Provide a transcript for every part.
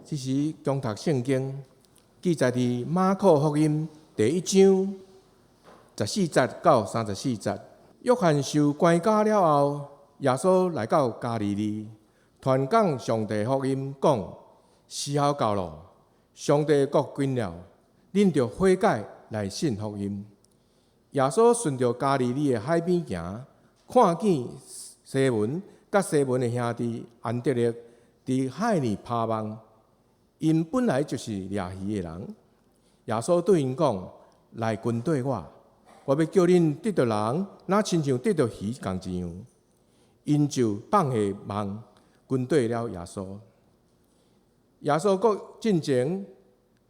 这是共读圣经，记载伫马可福音第1章14节到34节。约翰受关押了后，耶稣来到加利利，传讲上帝福音，讲时候到了，上帝国近了，恁着悔改来信福音。耶稣顺着加利利的海边行，看见西门甲西门的兄弟安德烈伫海里拍网，因本来就是掠鱼的人。耶稣对因讲：“来跟对我，我要叫恁得到人，若亲像得到鱼共一样。”因就放下网，跟对了耶稣。耶稣搁进前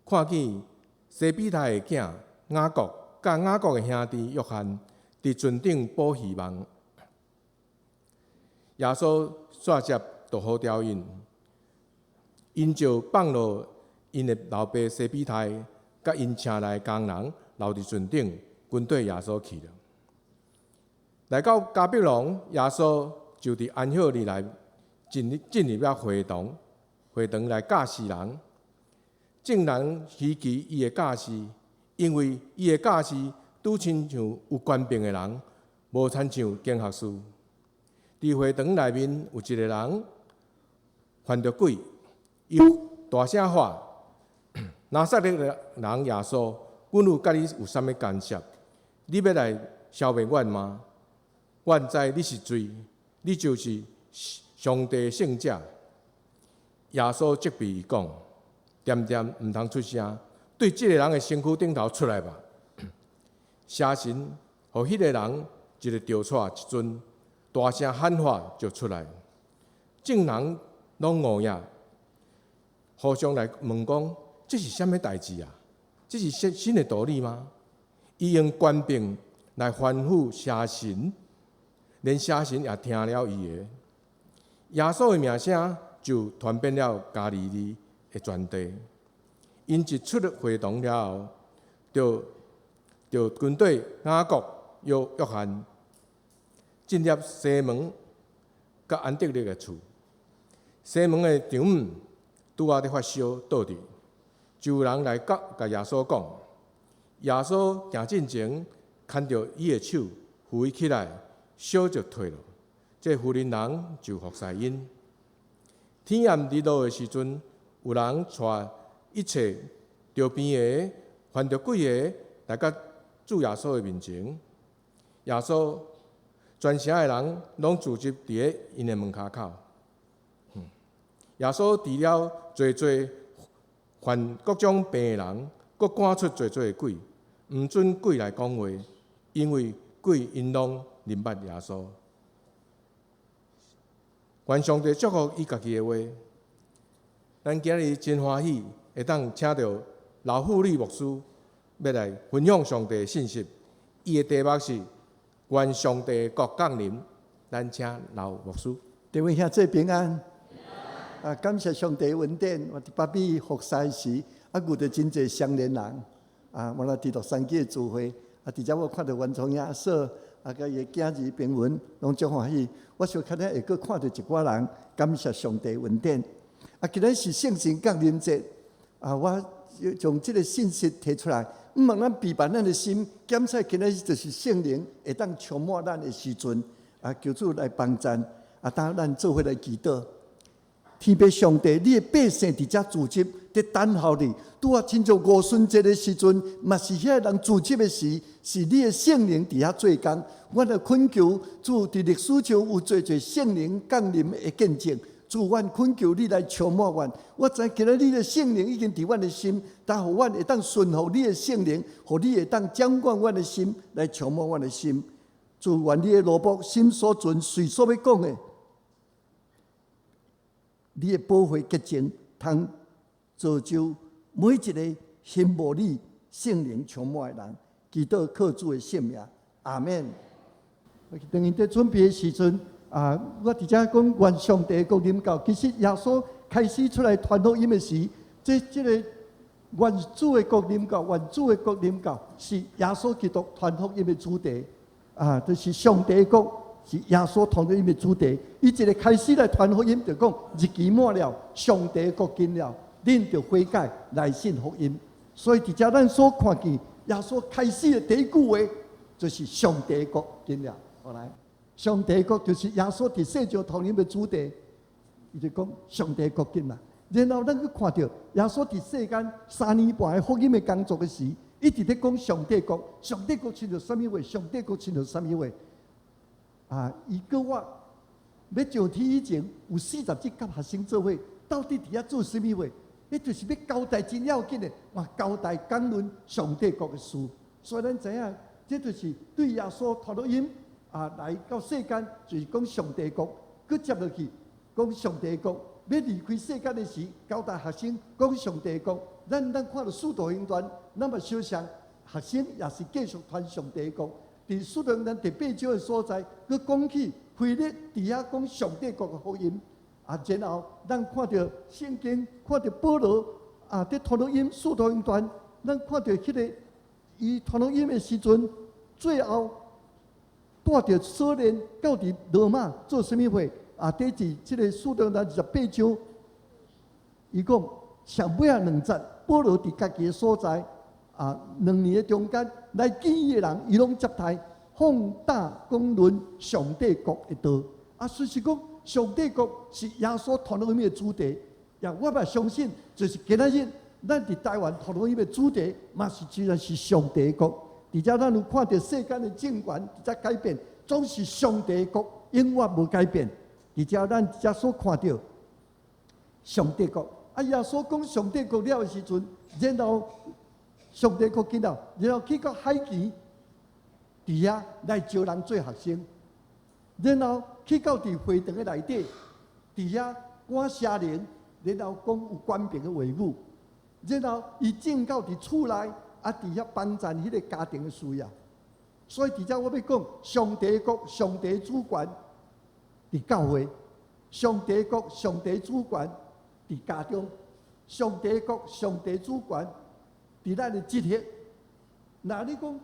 看见西比太的囝雅各，甲雅各的兄弟约翰伫船顶捕鱼网。耶稣煞接就好调因，因就放落因的老爸西比太，甲因请来工人留伫船顶，跟对耶稣去了。来到迦百农，耶稣就伫安歇日来进入了会堂来教示人。众人希奇伊的教示，因为伊的教示拄亲像有权柄的人，无亲像经学士。伫会堂内面有一个人犯着鬼，伊大声喊：“拿撒勒人耶稣，阮有甲你有啥物干涉？你要来消灭阮吗？阮知你是罪，你就是上帝圣者。”耶稣责备伊讲：“点点毋通出声，对这个人的身躯顶头出来吧。”邪神互迄个人一个吊带一尊，大声喊话就出来。众人拢误影，互相来问讲：“这是啥物代志啊？这是新的道理吗？”伊用权柄来吩咐邪神，连邪神也听了伊的。耶稣的名声就传遍了加利利的全地。因一出了会堂了后，就跟对雅各、约翰进入西门甲安德烈的厝。西门的丈母拄仔伫发烧倒伫，就有人来甲耶稣讲。耶稣行进前，牵着伊的手扶伊起来，烧就退了。这妇人人就服侍因。天暗日落的时阵，有人带一切着病的、犯着鬼的来到主耶稣的面前。耶稣全城的人拢聚集伫咧因的门骹口。耶稣治了侪患各种病的人，搁赶出侪的鬼，毋准鬼来讲话，因为鬼因拢明捌耶稣。愿上帝祝福伊家己的话。咱今日真欢喜，会当请到老妇女牧师要来分享上帝的信息。伊的题目是“愿上帝国降临”。咱请老牧师。各位兄弟平安。感谢上帝的恩典。我伫北美服侍时，遇到真侪相连人。我来伫洛杉矶的聚会，伫遮我看到袁崇亚嫂，甲伊的囝儿平文，拢足欢喜。我想看会阁看到一寡人，感谢上帝的恩典。今日是圣神降临节，我将这个信息提出来，毋望咱避办咱的心，检测今日就是圣灵会当充满咱的时阵，求主来帮助，当咱做伙来祈祷。天父上帝，你的百姓伫遮聚集，伫等候你。拄啊，亲像五旬节的时阵，嘛是遐人聚集的时，是你的圣灵伫遐做工。我来恳求主，伫历史上有侪圣灵降临的见证。主，阮恳求你来充满阮。我知今日你的圣灵已经伫阮的心，但互阮会当顺服你的圣灵，互你会当掌管阮的心，来充满阮的心。主，愿你的罗卜心所存，随所要讲的。你的宝血洁净，通造就每一个信无你、圣灵充满的人。祈祷靠主的圣名，阿免。等于在准备的时阵，我伫遮讲愿上帝国临到。其实耶稣开始出来传福音的时，这个愿主的国临到，愿主的国临到，是耶稣基督传福音的主题。就是上帝国。是耶稣传福音的主题，伊一个开始来传福音，就讲日期满了，上帝国近了。恁就悔改来信福音。所以伫遮咱所看见耶稣开始的第一句话，就是上帝国近了。后来，上帝国就是耶稣伫世上统领的主题，伊就讲上帝国近啦。然后咱去看到耶稣伫世间3年半的福音的工作的时，一直在讲上帝国，上帝国亲像什么话？上帝国亲像什么话？伊叫我要上天以前有40节甲学生做伙，到底伫遐做什么话？迄就是要交代真要紧的，交代讲论上帝国的事。所以咱知影，这就是对耶稣托录音来到世间，就是讲上帝国，佮接落去讲上帝国。要离开世间的时，交代学生讲上帝国。咱看到使徒行传，咱嘛相像学生也是继续传上帝国。伫使徒行传第8章的所在，佮讲起腓力伫遐讲上帝国的福音。然后咱看到圣经，看到保罗伫传福音使徒行传，咱看到迄个伊传福音的时阵，最后带着少年到伫罗马做什么会？第一，这个使徒行传28章，伊讲上尾2节，保罗伫家己的所在2年的中间，来见伊的人，伊拢接待，放胆讲论上帝国的道。虽是讲上帝国是耶稣传福音的主题，我嘛相信，就是今仔日咱伫台湾传福音的主题，嘛是居然是上帝国。而且咱有看到世间的政权在改变，总是上帝国永远无改变。而且咱遮所看到上帝国，耶稣讲上帝国了的时阵，然后上帝国见到，然后去到海奇，伫遐来招人做学生，然后去到伫会堂的内底，伫遐赶邪灵，然后讲有官兵的话语，然后伊进到伫厝内，伫遐帮助迄个家庭的需要。所以伫遮我要讲，上帝国、上帝主权。伫教会，上帝国、上帝主权伫家中，上帝国、上帝主权伫咱的职业。那你讲，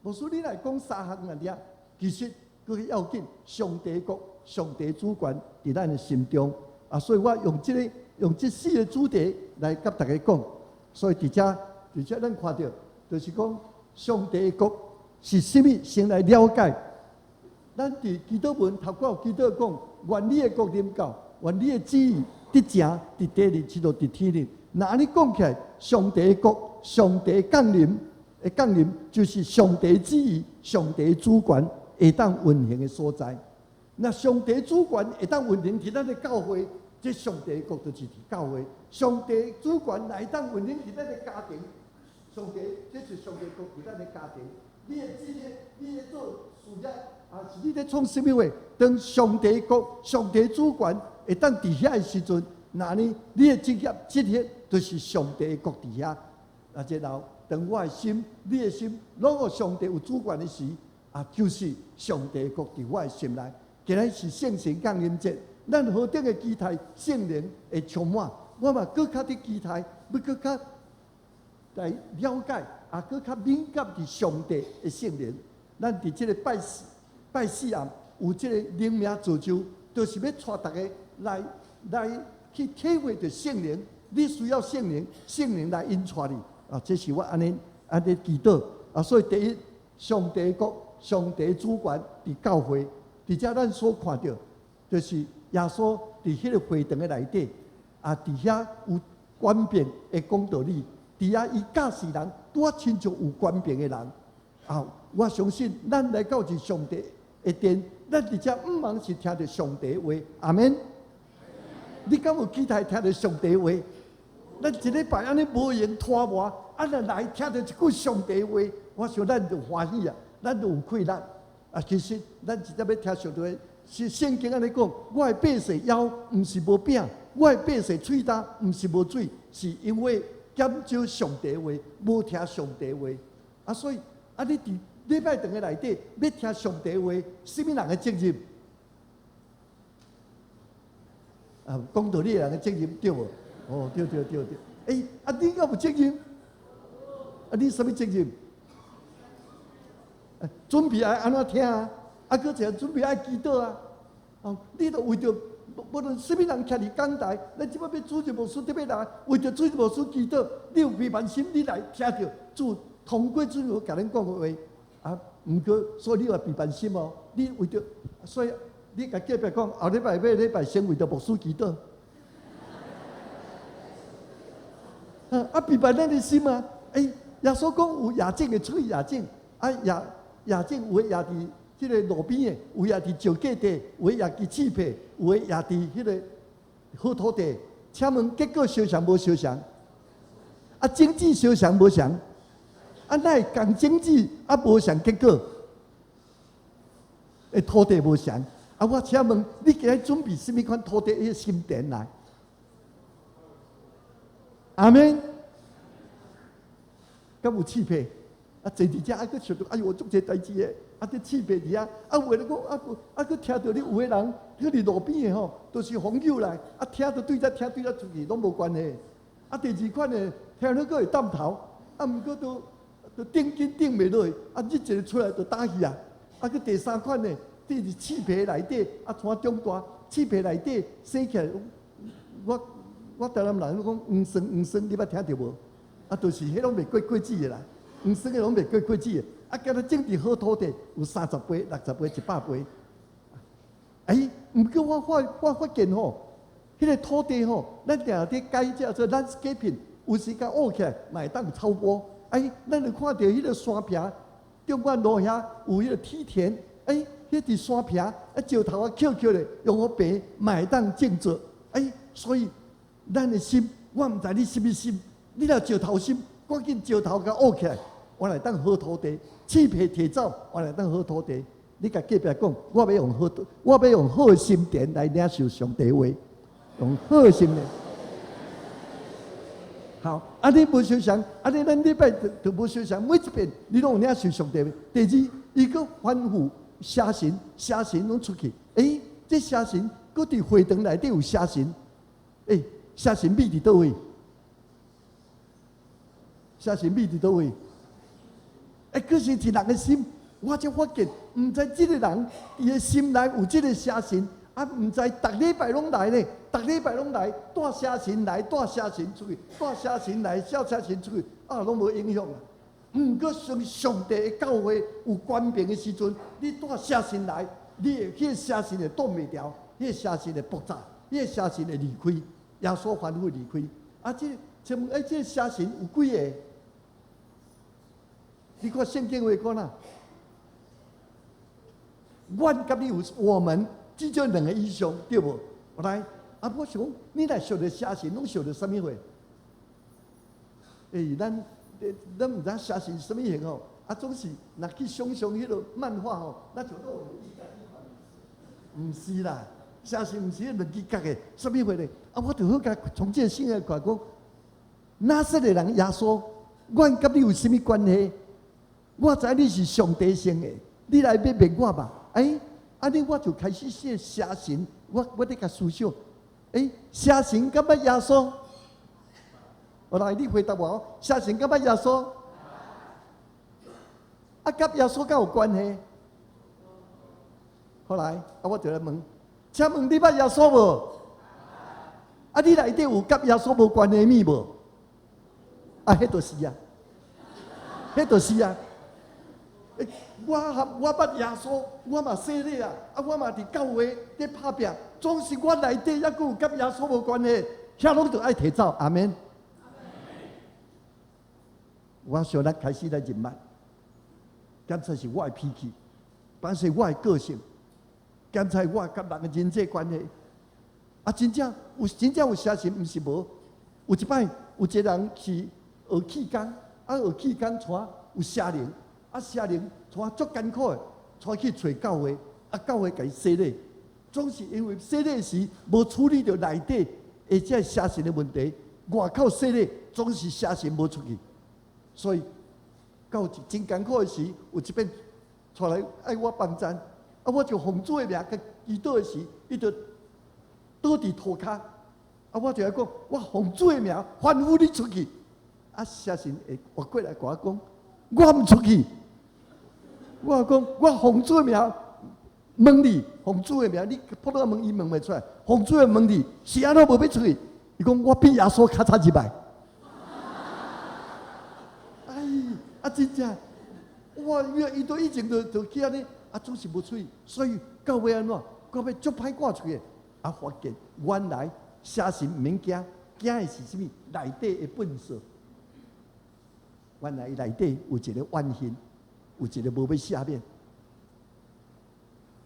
无说你来讲3项啊？其实佫要紧，上帝国、上帝主权伫咱的心中。所以我用这4个主题来甲大家讲。所以伫遮咱看到，就是讲上帝国是甚物，先来了解。咱伫基督文头过基督讲，愿你的国临到，愿你的旨意伫正伫地里，就伫天里。那你讲起来，上帝国、上帝降临的降临，就是上帝旨意、上帝主权会当运行的所在。那上帝主权会当运行伫咱的教会，这上帝国就是伫教会；上帝主权会当运行伫咱的家庭，上帝这是上帝国伫咱的家庭。你的职业，你的做事业。是你咧创什么话？当上帝国、上帝主权会当伫遐的时阵，那呢，你的职业就是上帝国伫遐。然后当我的心、你的心，拢互上帝有主权的时，就是上帝国伫我的心内。今日是圣神降临节，咱何等的期待圣灵会充满，我嘛更较的期待，要更较来了解，更较敏感伫上帝的圣灵。咱伫这个拜四暗有这个灵命造就，就是要带大家来去体会着圣灵。你需要圣灵，圣灵来引带你。这是我安尼祈祷。所以第一，上帝国、上帝主权伫教会，伫遮咱所看到，就是耶稣伫迄个会堂的内底，伫遐有官兵会讲道理，伫遐伊教示人，拄亲像有官兵的人。我相信咱来到是上帝的殿，咱伫遮毋茫是听着上帝的话，阿免。你敢有期待听着上帝的话？咱一礼拜安尼无闲拖磨，若来听着一句上帝的话，我想咱就欢喜啊，咱就有快乐。其实咱直接要听上帝的话，是圣经安尼讲，我的百姓腰毋是无饼，我的百姓喙焦毋是无水，是因为减少上帝的话，无听上帝的话。所以你伫礼拜堂的内底要听上帝的话，什么人的责任？讲道理的人的责任对无？对。你敢有责任？你什么责任？准备爱安怎听啊？搁一个准备爱祈祷啊？你著为着无论什么人徛伫讲台，咱即摆要主日牧师特别来，为着主日牧师祈祷，你有批判心，你来听着主通过主日牧甲咱讲的话啊。毋过，所以你有批判心哦，你为着，所以你甲隔壁讲，后礼拜尾礼拜先为着牧师祈祷。批判咱的心啊！耶稣讲有野种的出去野种，野种有的野伫迄个路边的，有的伫石架地，有的野伫刺皮，有的野伫迄个好土地。请问结果相像无相像？经济相像无像？哪会讲经济无像结果？土地无像。我请问你今日准备什么款土地迄心田来？阿门。敢有刺皮？坐伫遮佫想到，哎呦，足侪代志诶！伫刺皮伫遐，有诶人讲，佫听到你有诶人，迄伫路边诶吼，都是风友来，听到对遮听对遮出去拢无关系。第二款诶，听到佫会担头，毋过都顶紧顶袂落去，日一个出来就打去啊！佫第三款诶，伫刺皮内底，穿中大，刺皮内底生起来，我台南人讲黄酸，你捌听着无？就是迄拢袂过子的啦，黄酸的拢袂过子的。今日种伫好土地，有30杯、60杯、100杯。毋过我发现吼，迄个土地吼，咱定伫改叫做landscaping，有时间挖起来，嘛会当超播。咱就看到迄个山坪，中间路遐有迄个梯田，迄伫山坪，石头翘咧，用好白，嘛会当种作。所以咱的心，我毋知你什么心。你若石头心，赶紧石头甲挖起来，我来当好土地；刺皮提走，我来当好土地。你甲隔壁讲，我要用好心田来领受上帝话，用好心田。好，你无相像，你咱礼拜就无相像，每一遍你拢有领受上帝话。第二，伊佫反复写神拢出去。这写神佫伫会堂内底有写神。写神秘伫倒位？写神秘伫倒位？佫是一人的心，我才发现，毋知即个人伊的心内有即个写神，毋知逐礼拜拢来呢，逐礼拜拢来，带写神来，带写神出去，带写神来，写神出去，拢无影响啊。毋过上帝的教会有官兵的时阵，你带写神来，你迄个写神会挡袂牢，迄个写神会爆炸，迄个写神会离开。耶稣反复离开，请问这写神有几个？你看圣经话讲啦，我甲你有我们至少2个以上，对无？来，我想你来想着写神，拢想着什么话？咱毋知写神什么型哦，总是若去想象迄个漫画吼，那就都毋是啦。写神毋是两支角的，什么货咧？我就好甲从这圣经看讲，哪色的人耶稣，我甲你有什么关系？我知你是上帝生的，你来要灭我吧？尼我就开始写神，我伫甲思想，写神敢捌耶稣？来，你回答我，写神敢捌耶稣？甲耶稣敢有关系？后来我就来问。请问你捌耶稣无？你内底有甲耶稣无关系物无？迄就是啊，迄就是啊。我捌耶稣，我嘛洗礼啊，我嘛伫教会伫拍拼，总是我内底还佫有甲耶稣无关系，遐拢着爱提走。阿门。我想咱开始来认识，刚才是我的脾气，但是我的个性。刚才我甲人的人际关系，真正有写神，毋是无。有一摆有一个人去学气功，学气功带有邪灵，邪灵带足艰苦的，带去找教会，教会甲伊洗礼，总是因为洗礼时无处理到内底或者邪神的问题，外口洗礼总是邪神无出去，所以到真艰苦的时，有一遍带来爱我帮赞。我就奉主的名，甲祈祷的时，伊就倒伫涂骹。我就来讲，我奉主的名，吩咐你出去。写神会活过来，甲我讲，我毋出去。我讲，我奉主的名，问你奉主的名，你扑到门，伊问袂出来。奉主的问你是安怎无要出去？伊讲我比耶稣较早入来。哎，真正，哇！伊都以前就去安尼，总是无出去，所以到尾安怎？到尾足歹赶出去。发现原来写信毋免惊，惊的是啥物？内底的本色。原来伊内底有一个怨恨，有一个无要赦免，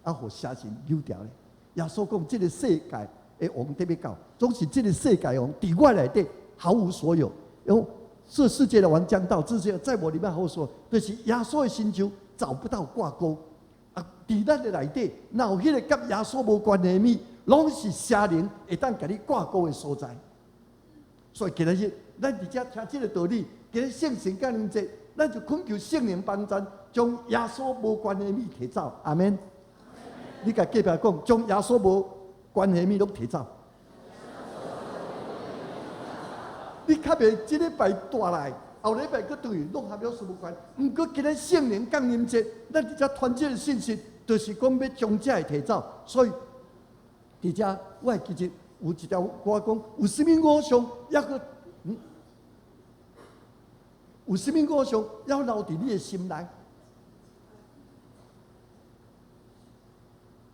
互写信扭掉咧。耶稣讲，这个世界的王得要到，总是这个世界王伫我内底毫无所有。这世界的王将到，这世界在我里面毫无所有，就是耶稣的心就找不到挂钩。伫咱的内底，哪有迄个甲耶稣无关的物，拢是邪灵会当甲你挂钩的所在。所以今日咱伫遮听这个道理，今日圣神降临节，咱就恳求圣灵帮咱，将耶稣无关的物摕走。阿门。你甲隔壁讲，将耶稣无关的物拢摕走。你较袂即礼拜带来，后礼拜佫对拢合了事无关。毋过今日圣灵降临节，咱伫遮传这个信息，就是讲要将这摕走。所以伫遮，我其实有一条歌讲，有啥物偶像抑佫有啥物偶像要留伫你的心内，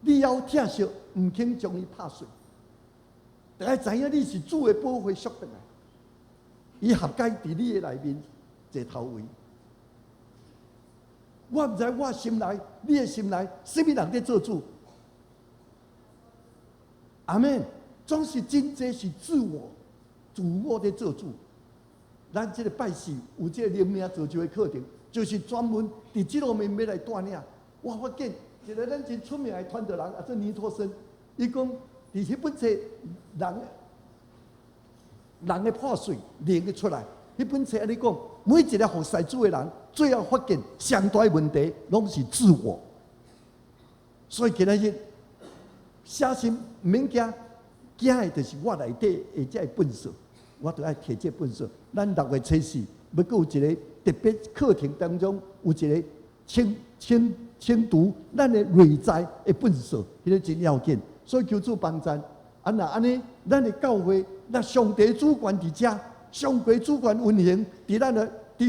你要疼惜，毋肯将伊拍碎。大家知影你是主的宝血赎回来。伊合解伫你的内面坐头位，我毋知我心内、你的心内，什么人在做主？阿门。总是真济是自我在做主。咱这个拜四有这个灵命造就的课程，就是专门伫这方面要来锻炼。我发现一个咱真出名的传道人，做尼托森，伊讲伫迄本册人的破碎练得出来。迄本册安尼讲，每一个服侍主的人，最后发现上大的问题，拢是自我。所以今日写信毋免惊，惊的就是我内底的这本色，我就爱摕这本色。咱6月初4，要搁有一个特别课程当中，有一个清读咱的内在的本色，迄个真要紧。所以求主帮助。若安尼，咱的教会，那上帝主管伫遮，上帝主管运行伫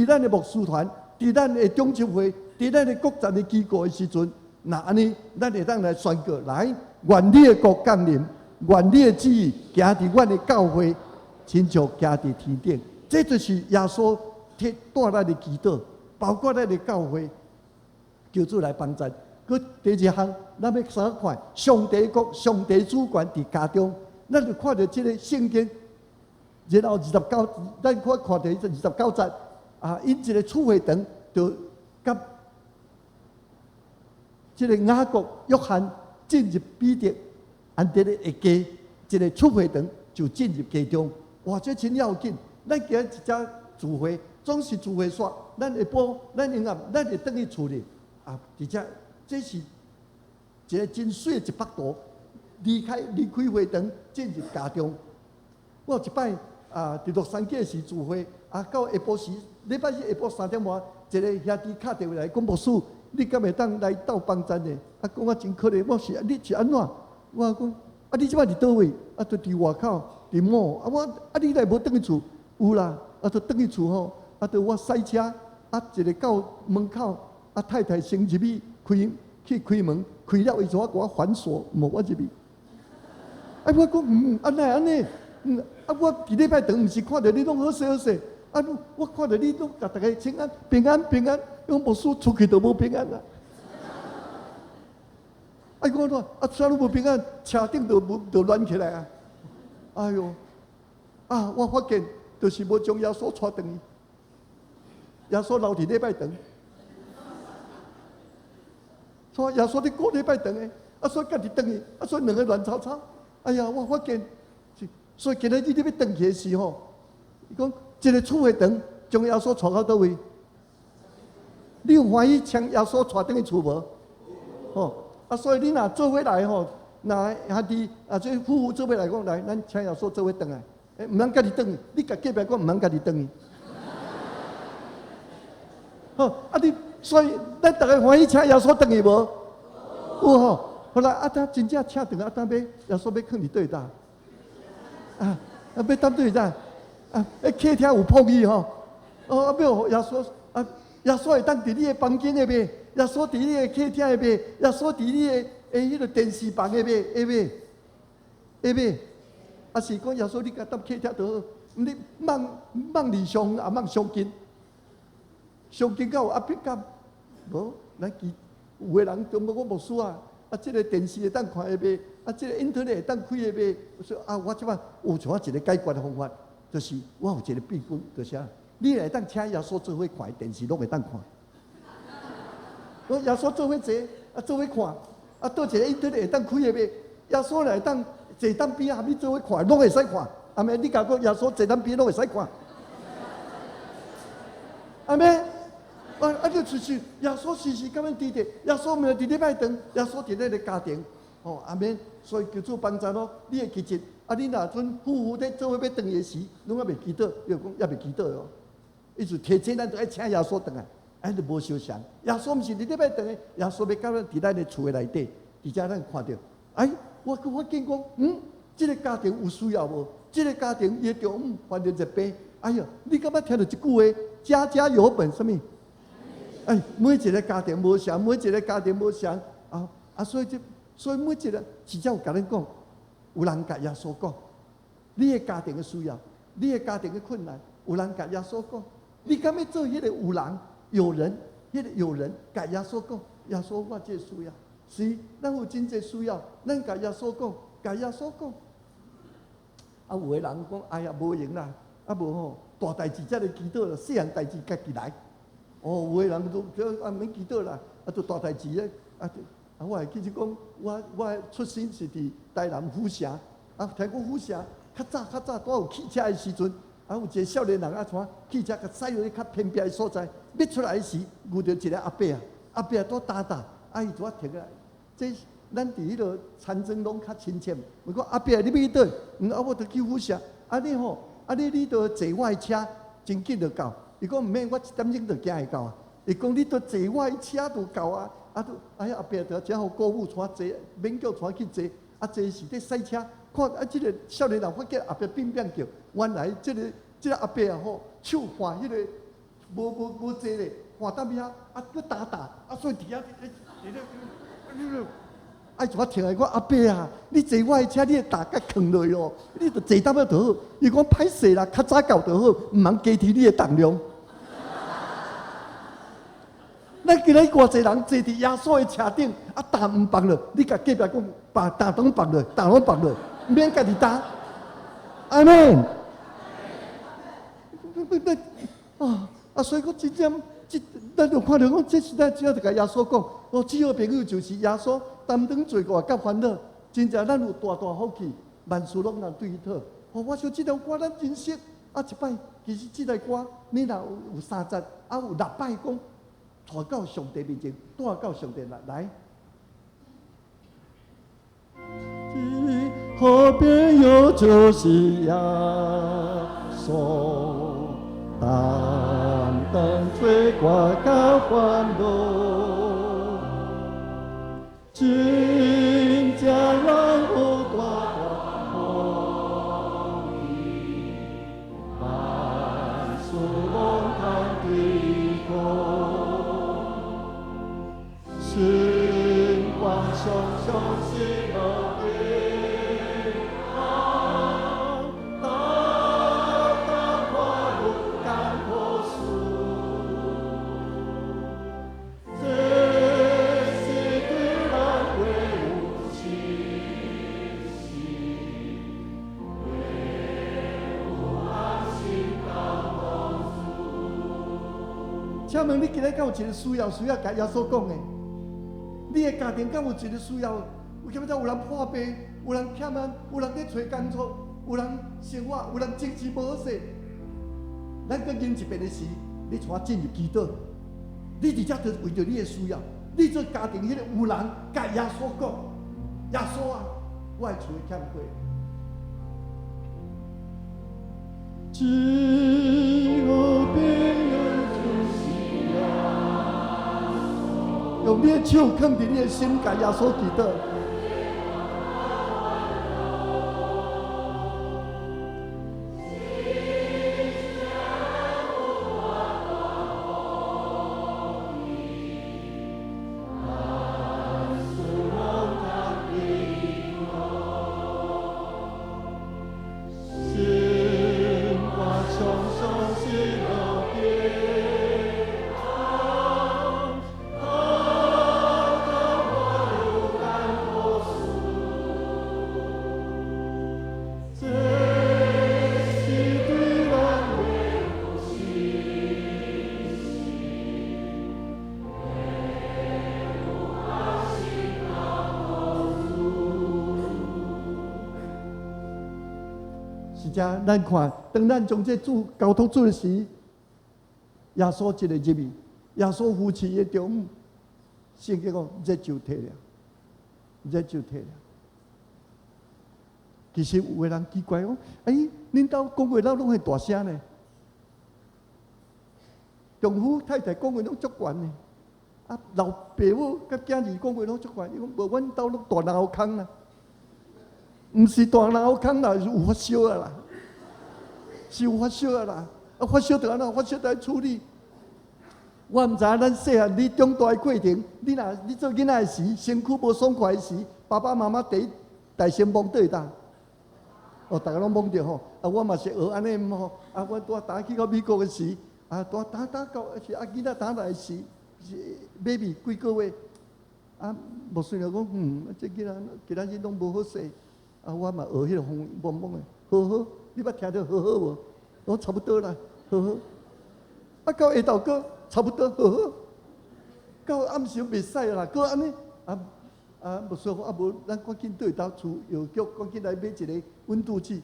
咱的牧师团，伫咱的中执会，伫咱的国站的机构的时阵，那安尼，咱会当来宣告：来，愿你的国降临，愿你的旨意行伫阮的教会，亲像行伫天顶。这就是耶稣带咱的祈祷，包括咱的教会，求主来帮助。佮第二项，咱要三看上帝国、上帝主权伫家中，咱就看到这个圣经，然后29，咱看到29节因一个储会堂就甲这个雅各、约翰进入彼得、安德烈的家，一个储会堂就进入家中。哇，这真要紧！咱今日一只聚会，总是聚会煞，咱下晡、咱下暗，咱就转去厝里伫遮。这是一个真水的一幅图，离开会堂，进入家中。我有一摆伫洛杉矶时聚会，到下晡时，礼拜日下晡3点半，一个兄弟敲电话来讲，牧师，你敢会当来斗帮咱呢？讲真可怜，我是你是安怎？我讲你即摆伫倒位？就伫外口，伫某。你来无转去厝？有啦，就转去厝吼。就我塞车，一个到门口，太太先入去。开门，开了伊就我反锁，无我入去。我讲安尼，我伫礼拜堂毋是看到你拢好势好势，我看到你拢甲大家请安平安，用牧师出去都无平安啦。我讲啥都无平安，车顶都乱起来啊！哎哟，我发现就是无将耶稣带转去，耶稣留伫礼拜堂。所以耶稣伫过礼拜堂诶，所以家己转去，所以两个乱吵吵。哎呀，我发现，所以今日你要转去诶时候，伊讲一个储会堂将耶稣带到倒位？你有欢喜将耶稣带转去厝无？所以你若做伙来吼，若兄弟这夫妇做伙来讲来，咱请耶稣做伙转来，毋通家己转去，你甲隔壁讲毋通家己转去。你。所以，咱大家欢喜请耶稣转去无？有吼，后来他真正请等当要耶稣要放伫对搭，要当对搭，客厅有碰伊吼，要耶稣耶稣会当伫你的房间的袂？耶稣伫你的客厅的袂？耶稣伫你的迄个电视房的袂？会袂？啊是讲耶稣你甲当客厅就好，你梦理想也梦上紧，上紧到有压迫感，无咱有个人中国我牧师啊，这个电视会当看的袂？这个 internet 会当开的袂？说我即摆有像一个解决的方法，就是我有一个秘诀，就是你会当请耶稣做伙看电视，拢会当看。我耶稣做伙坐，做伙看，倒一个 internet 会当开的袂？耶稣来当坐当边啊，你做伙看，拢会使看。阿妹，你甲我耶稣坐当边拢会使看。阿妹，就是耶稣时时甲阮伫咧，耶稣毋是伫礼拜堂，耶稣伫咧个家庭。阿妹，所以求主帮助咯，你的奇迹。你若阵夫妇在做伙要回的时，拢还袂祈祷，又讲也袂祈祷哦。意思提前咱就爱请耶稣回来，就无相像。耶稣毋是伫礼拜堂的，耶稣要到咱伫咱的厝的内底，而且咱看到，我见讲，这个家庭有需要无？这个家庭伊着患着疾病，哎呀，你敢捌听到一句话？家家有本什么？每一个家庭无相，每一个家庭无相所以每一个，只有甲咱讲，有人甲耶稣讲，你的家庭的需要，你的家庭的困难，有人甲耶稣讲，你敢要做迄个有人，迄个有人甲耶稣讲，耶稣我这需要，是咱有真济需要，咱甲耶稣讲，甲耶稣讲。有个人讲，哎呀，无用啦，无吼，大代志才来祈祷啦，细汉代志家己来。有个人都免祈祷啦，就大代志咧，我还记得讲，我出生是伫台南府城，听讲府城较早拄有汽车的时阵，有一个少年人带汽车甲驶入去较偏僻的所在，要出来时遇到一个阿伯阿伯拄打，伊拄停下来，这咱伫迄落田庄拢较亲切。我讲阿伯，你要去倒？我着去府城。你着坐我的车，真紧就到。伊讲毋免，我1点钟就行会到啊。伊讲你着坐我的车就到啊。阿伯着只好鼓舞带坐，免叫带去坐。坐是咧赛车，看这个少年人发觉阿伯变叫，原来这个阿伯手换迄个无坐咧，换搭边佫打，所以伫遐爱怎停来？我阿伯啊，你坐我的车，你打甲扛落哦，你着坐搭要就好。伊讲歹势啦，较早到就好，毋通加提你的重量。咱今日偌济人坐伫耶稣的车顶，担毋放落，你甲隔壁讲，担拢放落，免家己担。阿门。所以讲真正，咱就看到讲，这时代只要甲耶稣讲，只好朋友就是耶稣。担当罪过甲烦恼，真正咱有大福气，万事拢能对伊讨。我想这条歌咱真熟，一摆其实这条歌你若有3节，有6摆讲，带到上帝面前，带到上帝来。河边有就是耶稣，担当罪过甲烦恼。真正人有大福气，万事拢通对抗。神光常是路边，大跨路干苦事。请问你今日敢有一个需要甲耶稣讲的？你的家庭敢有一个需要？有今仔有人破病，有人欠安，有人咧找工作，有人生活，有人经济无好势。咱搁忍一遍的时，你带进入祈祷，你直接就为着你的需要，你做家庭迄个有人甲耶稣讲，耶稣啊，我的厝欠过。只有别人就是。用你你的手放伫你的心，甲耶稣祈祷。咱看，当咱将这主交托主的时，耶稣一个入去，耶稣夫妻的中午，圣经讲热就退了，热就退了。其实有个人奇怪讲，恁兜讲话拢会大声呢？丈夫太太讲话拢足悬呢，老爸母甲囝儿讲话拢足悬。伊讲无，阮兜拢大闹坑啦，毋是大闹坑啦，是有发烧啊啦。是有发烧啦，发烧就安怎？发烧就要处理。我毋知咱细汉你长大的过程，你做囡仔的时，身躯无爽快的时，爸爸妈妈大先懵倒呾。大家拢懵着吼。我嘛是学安尼吼。我打去到美国的时，打到是囡仔打来时，是 baby 几个月，无算了讲，这囡仔今仔日拢无好势。我嘛学迄个风懵懵的，好。你捌听到好好无？我差不多啦，好好。到下昼个差不多好好。到暗时袂使啦，个安尼无说无，咱赶紧倒去倒厝药局，赶紧来买一个温度计，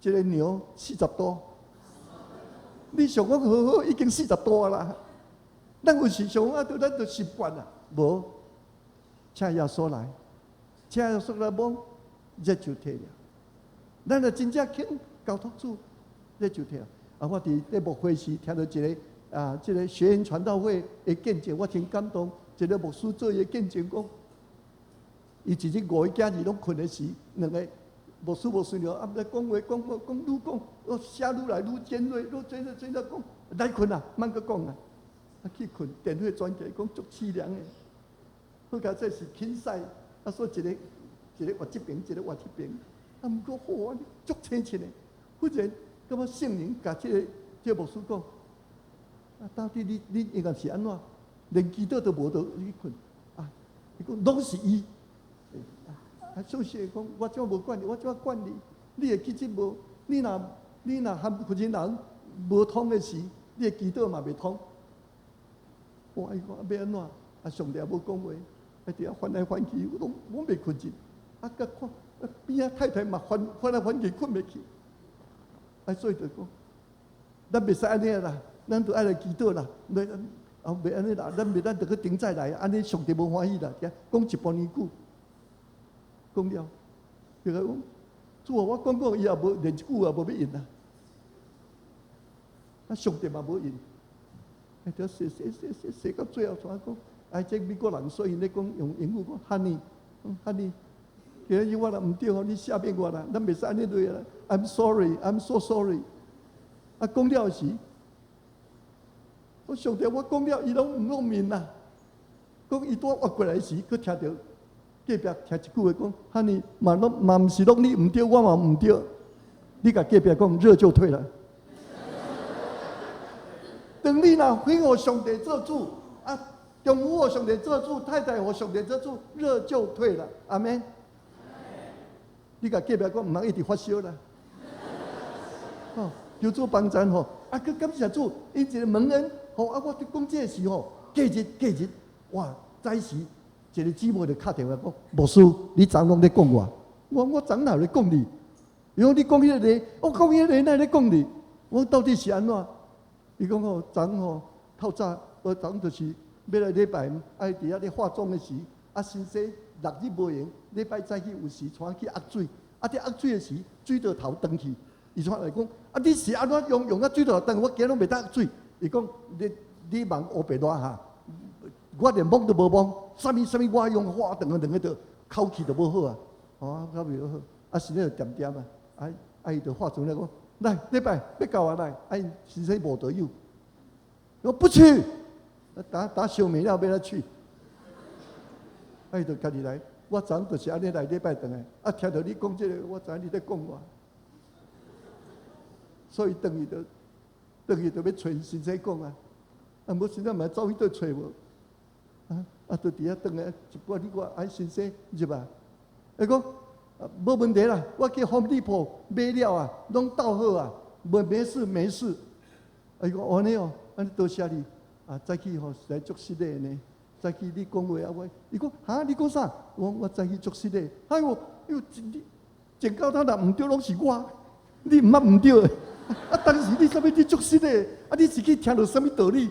一个牛40度。你想讲好好已经40度啦，咱有时想咱就习惯啦，无，请耶稣来，请耶稣来帮，热就退了。咱就真正肯交托主，这就听。我伫咧牧会时听到一个这个学员传道会的见证，我真感动。一个牧师做伊见证讲，伊一日5个囝儿拢困的时，两个牧师无顺了，在讲话愈讲，写愈来愈尖锐，真讲来困啊，莫阁讲啊，去困，电话转起来讲足凄凉的。好佳这是轻使，说一个活这边，一个活这边。毋过好，足清清的。忽然，感觉圣灵甲这个牧师讲：到底你应该是安怎？连祈祷都无得你困伊讲拢是伊。所以讲，我怎无管你？我怎管你？你的气质无？你若含负责人无通的时，你的祈祷嘛袂通。我伊讲要安怎？上帝也无讲话，伫遐翻来翻去，我袂困进。甲看。边太太嘛翻来翻去困袂去，所以就讲，咱袂使安尼啦，咱就爱来祈祷啦，袂安尼啦，咱就去顶再来，安尼上帝无欢喜啦，讲一半年久，讲了，就讲主啊，我讲伊也无连一句也无要应啦，上帝嘛无应，就写到最后怎讲？这美国人所以咧讲用英语讲 honey。今日我若毋对吼，你写俾我啦，咱袂使安尼对啦。I'm sorry, I'm so sorry。讲了时，我上帝我讲了，伊拢毋弄面啦。讲伊拄活过来时，佮听到隔壁听一句话讲，哈尼嘛毋是拢你毋对，我嘛毋对。你甲隔壁讲热就退了。当你若非我上帝做主，丈夫我上帝做主，太太我上帝做主，热就退了。阿门。你甲隔壁讲毋通一直发烧啦，求主帮咱吼，佮感谢主，因一个蒙恩，我讲这时吼，隔日，哇，早时一个姊妹就敲电话讲，牧师，你昨拢咧讲我昨哪咧讲你？伊讲你讲迄个，我讲迄个哪咧讲你？我到底是安怎？伊讲昨透早，昨就是要来礼拜，伫遐咧化妆的时，先生。6日无闲，礼拜早起有时带去压水，伫压水的时，水到头断去。伊出来讲，你是安怎用水到头断？我今拢袂当压水。伊讲，你问乌白热哈，我连摸都无摸，啥物我用花长个就口气都无好啊，口气无好，啊身体就点点啊，伊就化妆来讲，来礼拜要到啊来，先生无得有，我不去，打小妹了要来去，伊就家己来，我昨就是安尼来礼拜回来，听到你讲这个，我知你在讲我，所以等于就要找先生讲啊，无先生嘛走去倒找无。就伫遐等下一半你我先生入啊，伊讲无问题啦，我去红地铺买了啊，拢倒好啊，没事。伊讲安尼哦，安尼多谢你再去实在足失礼呢，再去你讲话伊讲你讲啥？我再去足失礼，哟，前到他若唔对，拢是我，你毋捌唔对当时你啥物你足失礼？你是去听到啥物道理？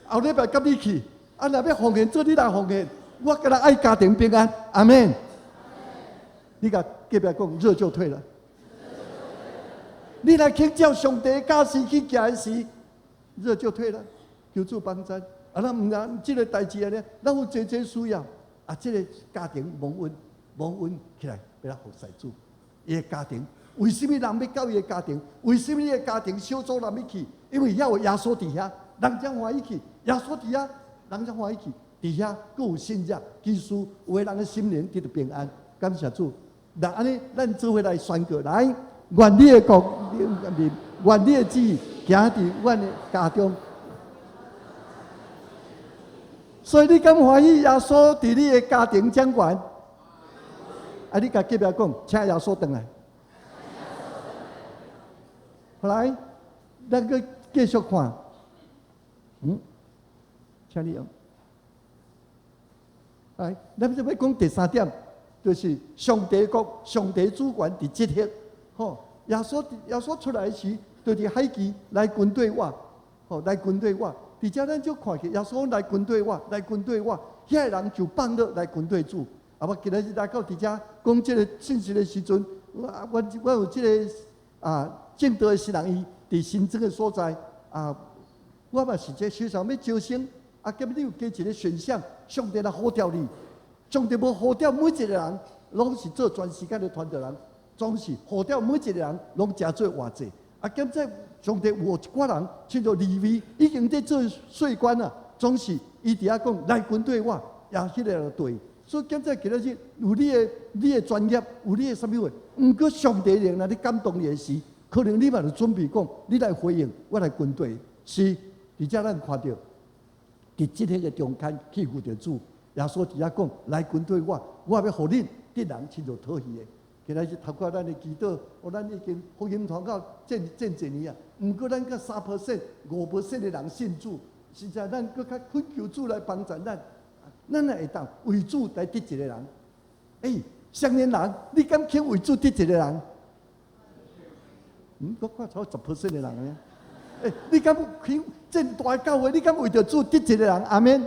后礼拜甲你去。若要奉献，做你来奉献，我敢若爱家庭平安，阿免。你甲隔壁讲，热就退了。你来请教上帝假使去行时，热就退了，求主帮助。咱毋然，即个代志安尼，咱有真需要。即个家庭蒙恩起来，要来服侍主。伊个家庭，为什么人要到伊个家庭？为什么伊个家庭小组人要去？因为遐有耶稣伫遐，人才欢喜去。耶稣伫遐。人才欢喜去，伫遐佫有信者，基督有个人的心灵得到平安。感谢主，那安尼，咱做伙来宣告，来，愿你的国临，愿你的旨意行伫阮的家中。所以你敢欢喜耶稣伫你的家庭掌权？你甲隔壁讲，请耶稣回来。后来，咱佫继续看，请你用。来，咱就要讲第三点，就是上帝国、上帝主权伫即刻。耶稣出来时，就伫海基来军队我，来军队我。伫遮咱就看见耶稣来军队我，遐个人就放乐来军队主。我今日来到伫遮讲即个信息的时阵，我有即个正道的新人伊伫新增的所在我嘛是这学生要招生。今日你有加一个选项，上帝来呼召你。上帝无呼召每一个人，拢是做全时间的传道人，总是呼召每一个人，拢诚做偌济。今仔上帝有一寡人，像做利未，已经在做税官啦，总是伊伫遐讲来军队我，也迄个对。所以今日有你的专业，有你的啥物话，毋过上帝灵你感动你的时，可能你嘛就准备讲，你来回应，我来军队。是，伫遮咱看到。伫即个嘅中间去服着主，耶稣伫遐讲来军队我要互恁敌人亲像讨喜的。今仔日透过咱的祈祷，咱已经福音传到真侪年啊。毋过咱个3%、5%的人信主，实在咱搁较恳求主来帮助咱，咱会当为主来得一个人。少年人，你敢肯为主得一个人？我看超10%的人呢。你敢肯真大教会？你敢为着主得一个人？阿免。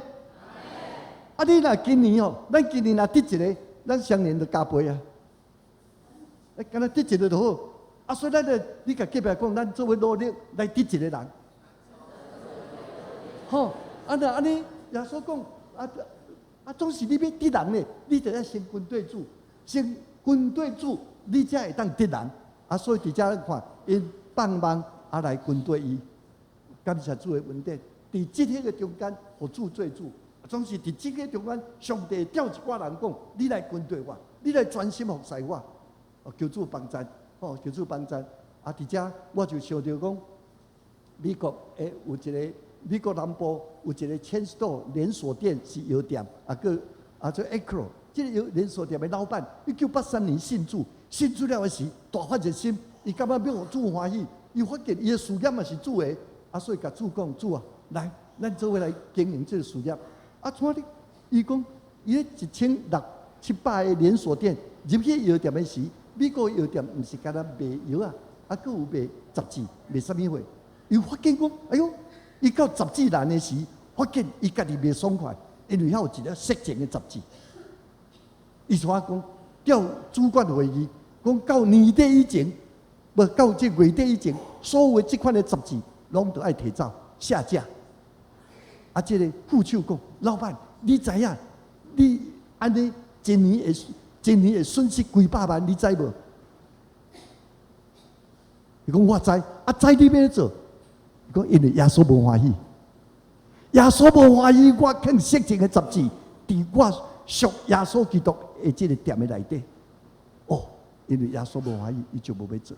你若今年咱今年若得一个，咱双年就加倍啊！敢若得一个就好。所以咱你甲隔壁讲，咱做伙努力来得一个人。安尼耶稣讲，总是你要得人呢，你就要先军队主，你才会当得人。所以伫遮咱看，因放慢。来军队伊，感谢主的恩典。伫即个中间，互主做主，总是伫即个中间，上帝调一寡人讲：你来军队我，你来专心服侍我。求主帮助，求主帮助。伫遮我就想到讲，美国有一个美国南部有一个chain store连锁店是药店，做 Acro， 这个连锁店的老板，1983年信主了时大发热心，伊感觉要互主欢喜。伊发现伊的事业嘛是主的，所以甲主讲：主啊，来，咱做伙来经营这个事业。怎的？伊讲，伊1600、700个连锁店入去药店的时，美国药店毋是干那卖药佫有卖杂志，卖啥物货？伊发现讲，哎哟，伊到杂志栏的时，发现伊家己卖爽快，因为遐有一个色情的杂志。伊就讲，调主管会议，讲到年底以前。到这月底以前，所有的这款的杂志，拢都爱提早下架。这个副手讲：“老板，你知影？你安尼一年会损失几百万，你知无？”伊讲：“我知。”知你要做？伊讲：“因为耶稣无欢喜，耶稣无欢喜，我肯设一个十字，伫我属耶稣基督的这个店的内底。哦，因为耶稣无欢喜，伊就无要做。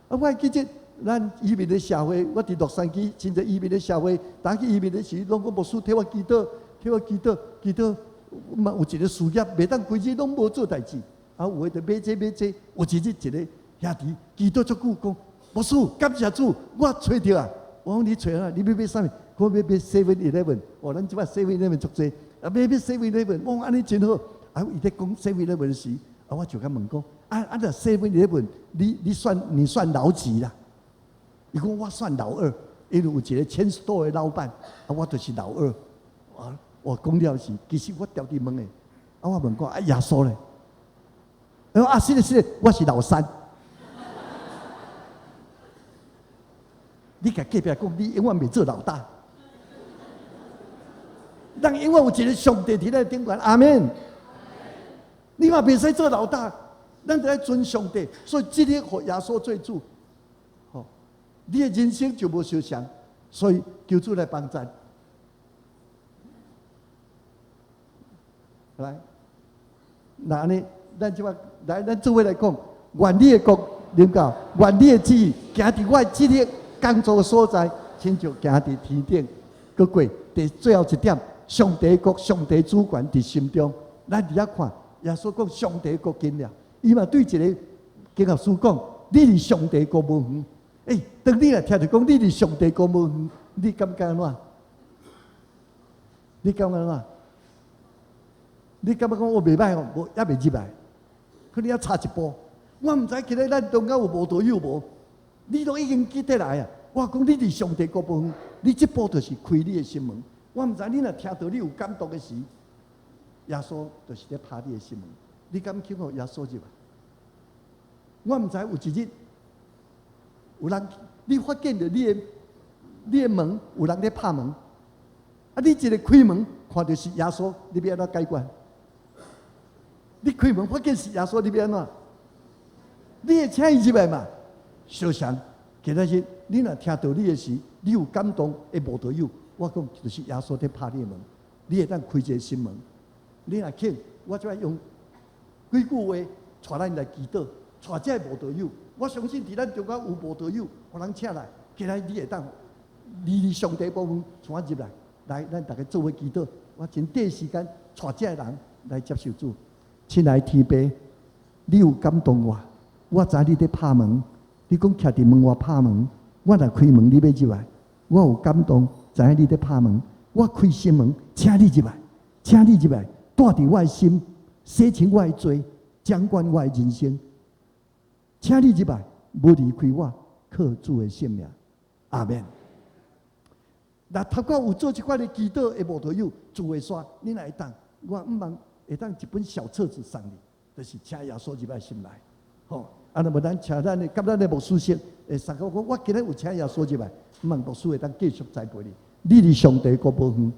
我记得咱移民的社会，我伫洛杉矶，真侪移民的社会，当去移民的时，拢讲牧师替我祈祷，嘛有一个事业，袂当规日拢无做代志。有诶就买这，有一日一个兄弟祈祷足久，讲牧师感谢主，我找着啊！我讲你找啊，你要买啥物？我要买 7-11。哦，咱即摆 7-11足济，买 7-11，我讲安尼真好。伊咧讲 7-11时，我就甲问讲，若 7-11，你算老几啦？伊讲我算老二，因为有一个chain store的老板，我就是老二。我讲了是，其实我调伫问诶，我问讲耶稣咧？是，我是老三。你甲隔壁讲，你永远袂做老大。咱永远有一个上帝伫咱顶悬，阿门。你嘛袂使做老大，咱得要尊上帝，所以这个互耶稣做主。你的人生就无受伤，所以求主来帮咱。来，那安尼，咱即摆来，咱做伙来讲，愿你的国临到，愿你的旨意行伫我这个工作所在，亲像行伫天顶。搁过第最后一点，上帝国、上帝主权伫心中。咱伫遐看，耶稣讲上帝国近了，伊嘛对一个经学师讲：你离上帝国无远。当你若听着讲你离上帝国无远，你感觉安怎？你感觉安怎？你感觉讲我袂歹哦，无也袂入来，可能要差一步。我毋知今日咱中间有无道友无？你都已经记得来啊！我讲你离上帝国无远，你这步就是开你的心门。我毋知你若听到你有感动的时，耶稣就是咧拍你的心门。你敢去互耶稣入来？我毋知有一日。有人，你发现着你的门有人咧拍门，你一个开门，看到是耶稣，你要安怎解决？你开门发现是耶稣，你要安怎？你会请伊入来嘛？相像，今仔日你若听到你的时，你有感动的无道友，我讲就是耶稣在拍你的门，你会当开一个心门。你若肯，我就要用几句话带咱来祈祷，带这无道友。我相信伫咱中间有无道友，互人请来，今仔你会当离上帝部分带入来，来，咱大家做伙祈祷。我真第一时间带这人来接受主。亲爱的天父，你有感动我知你在拍门，你讲徛伫门外拍门，我若开门，你要入来，我有感动，知影你在拍门，我开心门，请你入来，请你入来，带伫我的心，洗清我的罪，掌管我的人生。请你入来，无离开我，靠主的性命，阿免。那头壳有做这款的祈祷的无道友，主会说，你哪会当？我毋茫会当一本小册子送你，就是请耶稣入来心来。吼，啊，那么咱请咱的，甲咱的牧师说，送我讲，我今日有请耶稣入来，毋茫牧师会当继续栽培你。你离上帝国无远，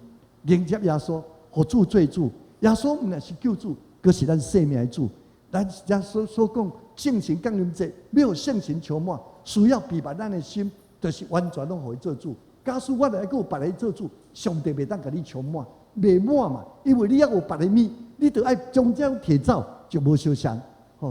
迎接耶稣，互主做主。耶稣毋但是救主，佫是咱生命的主。咱耶稣所讲。圣神降临节，要有圣神充满，需要备满咱的心，就是完全拢互伊做主。假使我来有别人做主，上帝袂当甲你充满，袂满嘛，因为你还有别的物，你得爱将这摕走，就无相像。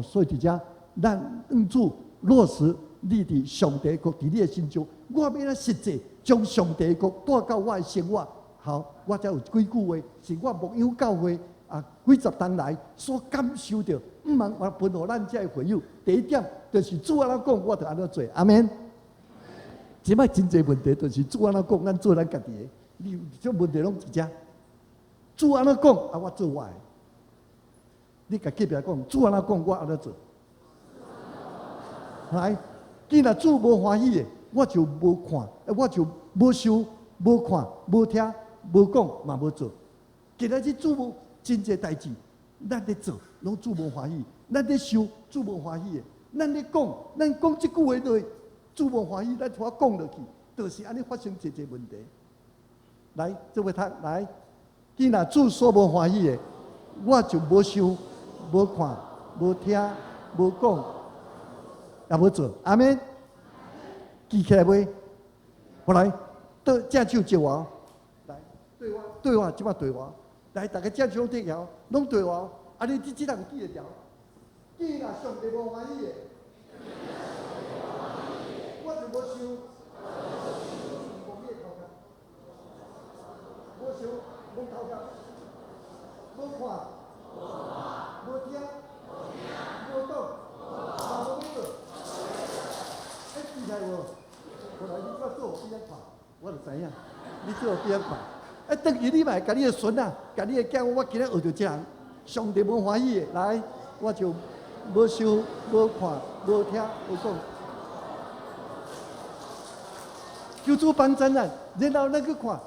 所以伫遮，咱用主落实你伫上帝国伫你的心中，我要咱实际将上帝国带到我的生活。好，我才有几句话，是我牧养教会几十年来所感受到。毋茫我分互咱遮的会友，第一点就是主安怎讲，我就安怎做。阿免。即摆真侪问题，就是主安怎讲，咱做咱家己的。你这问题拢一只。主安怎讲，我做我的。你甲隔壁讲，主安怎讲，我安怎做。来，既然主无欢喜的，我就无看，我就无收、无看、无听、无讲，嘛无做。今仔日主无真侪代志。咱咧做，拢主无欢喜；咱咧收，主无欢喜的。咱咧讲，咱讲即句话落，主无欢喜，咱拖讲落去，就是安尼发生一问题。来，这位他来，你若主所无欢喜的，我就无想、无看、无听、无讲，也无做。阿免，记起来未？后来，正手接我，来对我，即摆对我，来，大家正手对摇，拢对我。啊，你这人记得条？既然上帝无欢喜的，我就无想。无想，无头壳，无看，无听，无讲，嘛无做。记起来无？后来你我做边看，我就知影，你做边看。等于你嘛，甲你的孙啊，甲你的囝，我今日学着这人，上帝无欢喜的，来，我就无想，无看，无听，无讲。求主帮咱啊，然后咱去看。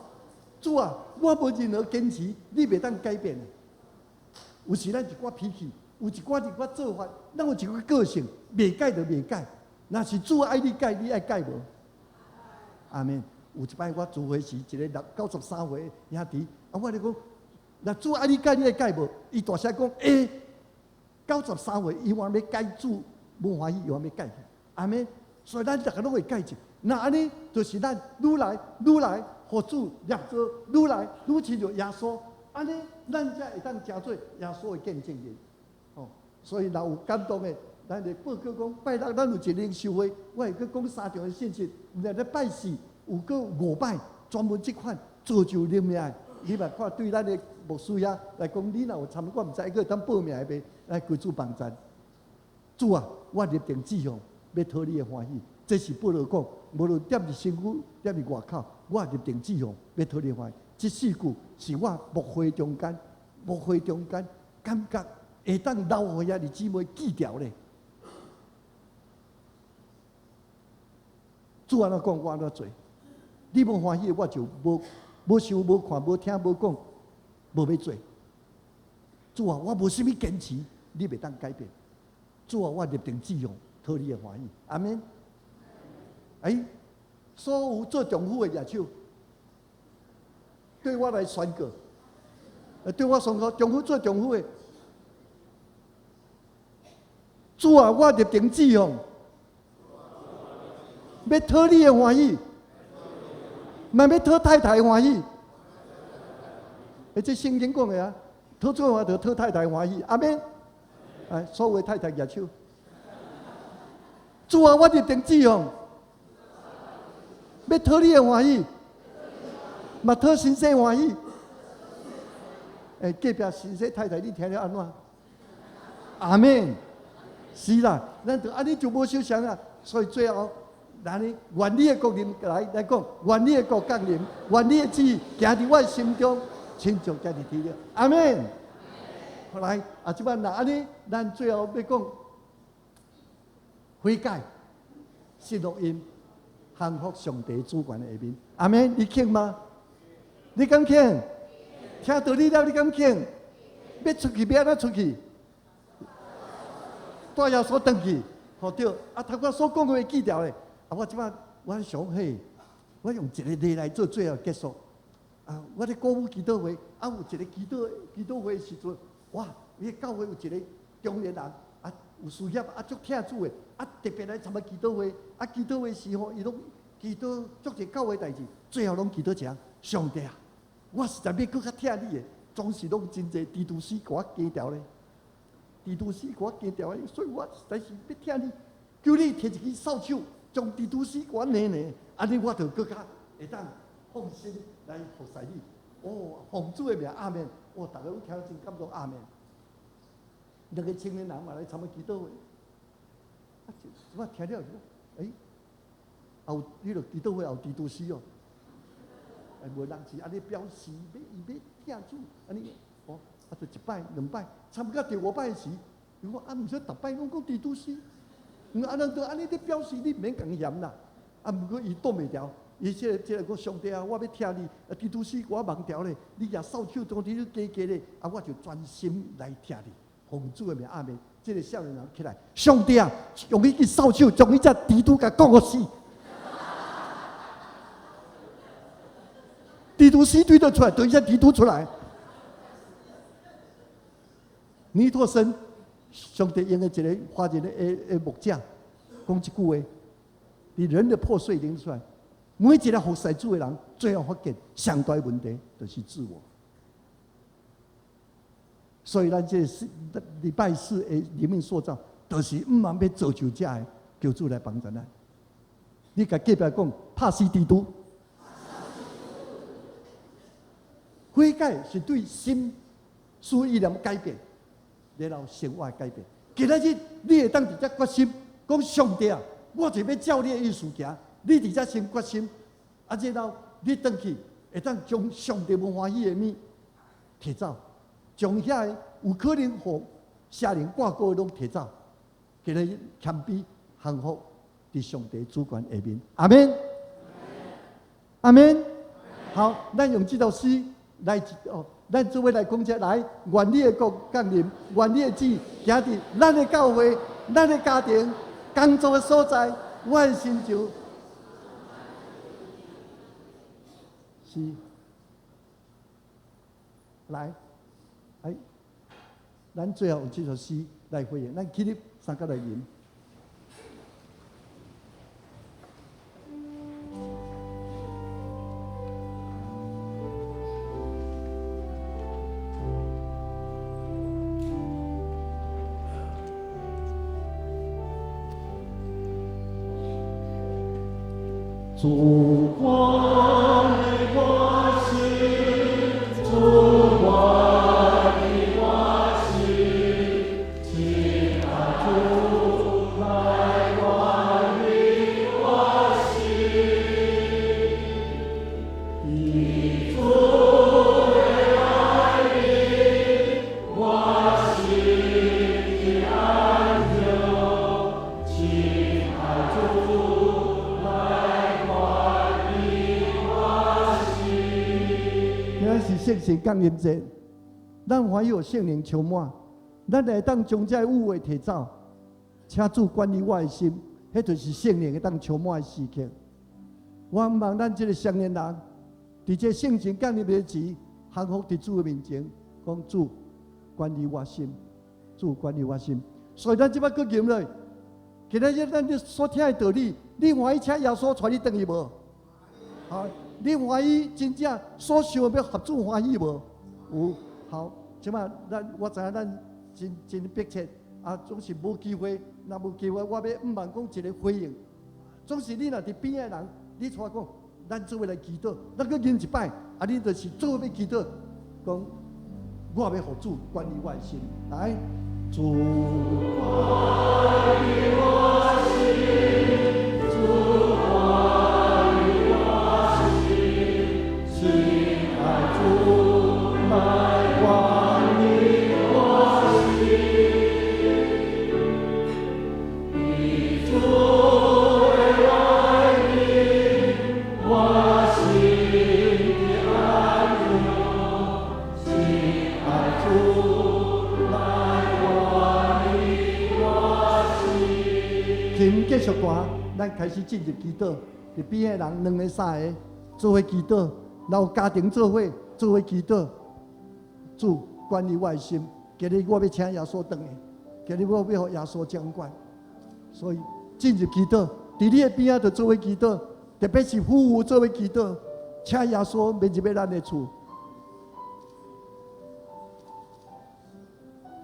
主啊，我无任何坚持，你袂当改变的。有时咱一寡脾气，有一寡做法，咱有一寡个性，袂改就袂改。若是主爱你改，你爱改无？阿免。有一摆我聚会时，一个93岁兄弟，我咧讲，若主爱你改，你爱改无？伊大声讲，93岁，伊话要改主，无欢喜，伊话要改。阿免。所以咱大家拢会改进。那安尼就是咱愈来，互主业做，愈来愈亲像耶稣。安尼咱才会当成做耶稣的见证人。哦，所以若有感动的，咱就报告讲，拜六咱有一个灵修会，我会去讲3场的信息。然后拜四有个5摆，专门这款造就灵命的。你嘛看对咱的牧师啊来讲，你若有参，我毋知个当报名的袂来归主帮咱。主啊，我立定志向，要讨你的欢喜。这是保罗讲，无论踮伫身躯，踮伫外口，我立定志向，要讨你欢喜。这4句是我牧会中间感觉会当留互遐弟姊妹记牢咧。主安怎讲，我安怎做。你无欢喜，我就无想、无看、无听、无讲，无要做。主啊，我无啥物坚持，你袂当改变。主啊，我立定志向，讨你的欢喜。阿免。所有做丈夫的举手，对我来宣告，对我宣告，丈夫做丈夫的，主啊，我立定志向，要讨你的欢喜，嘛要讨太太的欢喜。这圣经讲的啊，讨做我就讨太太欢喜。阿免。所有的太太举手，主啊，我立定志向。要讨你的欢喜，嘛讨先生欢喜。隔壁先生太太，你听了安怎？阿免。是啦，咱就安尼就无相像啊。所以最后，咱呢，愿你的国临来讲，愿你的国降临，愿你的旨意行伫我心中，亲像行伫天了。阿免。后来即摆那安尼，咱最后要讲悔改，信福音。幸福上帝主权的下面，阿免，你肯吗？你敢肯？听道理了，你敢肯？要出去，要安怎出去？带耶稣回去，好对。头壳所讲的记牢咧。我即摆我想嘿，我用一个例来做最后结束。我咧鼓舞基督会，有一个基督会的时阵，哇！伊教会有一个中年人。有事业足听主的，特别来参加祈祷会，祈祷会时吼，伊拢祈祷足侪教会代志，最后拢祈祷讲：上帝啊，我实在要搁较听你的，总是拢真侪基督师给我加条咧，基督师给我加条咧，所以我实在是要听你，求你摕一支扫帚，将基督师给我捏捏，安尼我就搁较会当放心来服侍你。奉主的名，阿免。大家拢听真感动，阿免。两个青年人嘛来参加祈祷会，我听了就，后迄个祈祷会后基督师哦，无人是安尼表示伊要听主，安尼就1摆2摆，参加第5摆时，伊讲毋说逐摆拢讲基督师，安尼咧表示你毋免讲嫌啦，毋过伊挡袂牢，伊即个讲上帝啊，我要听你，基督师我忘掉咧，你也扫帚当天加咧，我就专心来听你。奉主的名，阿免。这个少年人起来，上帝啊，用迄支扫帚将伊只基督甲讲个死。地图西推得出来，等一下地图出来。尼托森，上帝用的一个发一个木匠，讲一句话：，你人的破碎拎出来，每一个服侍主的人，最后发现上大的问题就是自我。所以咱这礼拜四的灵命塑造，就是唔茫要造就这的，求主来帮助咱。你甲隔壁讲，拍死基督。悔改是对心思意念改变，然后生活改变。今仔日你会当直接决心，讲上帝啊，我就要照你的意思行。你直接先决心，然后你回去会当将上帝不欢喜的物摕走，将遐有可能互邪灵挂钩的拢摕走。今仔日谦卑幸福伫上帝主权下面。阿门，阿门。好，咱用这首诗。来咱做伙来讲者来，愿你的国降临，愿你的旨行伫咱的教会、咱的家庭、工作的所在，我的心就，是，来，咱最后用这首诗来回应，咱起立三个来吟。主光的我心，主光的我心，亲爱主来光的我心，以主为爱的我心的安宁，亲爱主。是圣神降临节，咱还有圣灵充满，咱会当将这污秽摕走，请主管理我的心，迄就是圣灵会当充满的时刻。我望咱这个少年人，伫这圣神降临的时，幸福伫主的面前，讲主管理我心，主管理我心。所以咱即摆搁吟落，今仔日咱所听的道理，你欢喜请耶稣带你回去无？好。你欢喜真正所想要合主欢喜无？有好，即马我知影咱真迫切啊，总是无机会，若无机会，我要毋茫讲一个回应。总是你若伫边的人，你带讲，咱做伙来祈祷，咱搁吟一摆，啊，你就是做伙要祈祷，讲我要互主管理我的心，来，主管理我心，主。继续歌，咱开始进入祈祷。伫边的人2个3个做伙祈祷，然后家庭做伙祈祷。主管理我的心，今日我要请耶稣回来，今日我要互耶稣掌管。所以进入祈祷，伫你的边仔就做伙祈祷，特别是夫妇做伙祈祷，请耶稣免入咱的厝。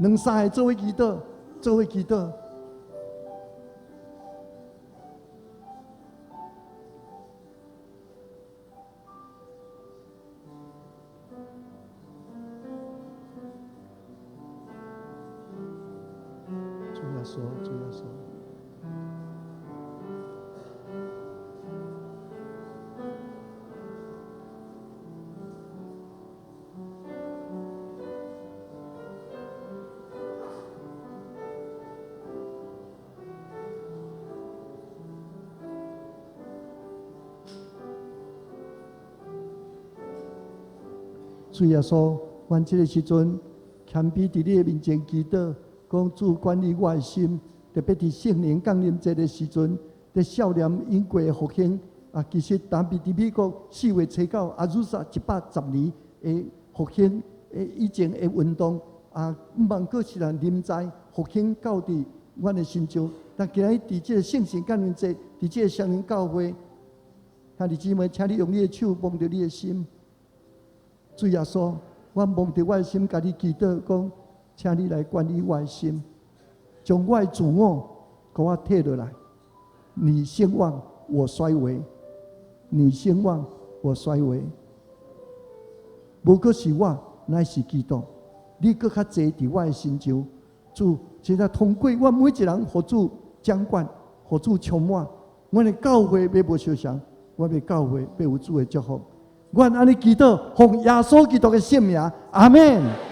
2、3个做伙祈祷，做伙祈祷。主耶稣，主耶稣，阮这个时阵谦卑伫你的面前祈祷。讲主管理我的心，特别伫圣灵降临节的时阵，在少年因过的复兴，其实当比伫美国4月初9阿鲁萨110年的复兴以前的运动毋茫过是人临在复兴到伫阮的心中。但今日伫这个圣神感恩节，伫这个双年教会，兄弟姊妹，请你用你的手摸着你的心，主耶稣，我摸着我的心，甲你祈祷讲，请你来管理我的心，将我的自我给我摕落来。你兴旺，我衰微；你兴旺，我衰微。无过是我，乃是基督。你搁较济伫我的心上，主，现在通过我每一人，互主掌管，互主充满。阮的教会要无相像，阮的教会要有主的祝福。阮安尼祈祷，奉耶稣基督的圣名，阿门。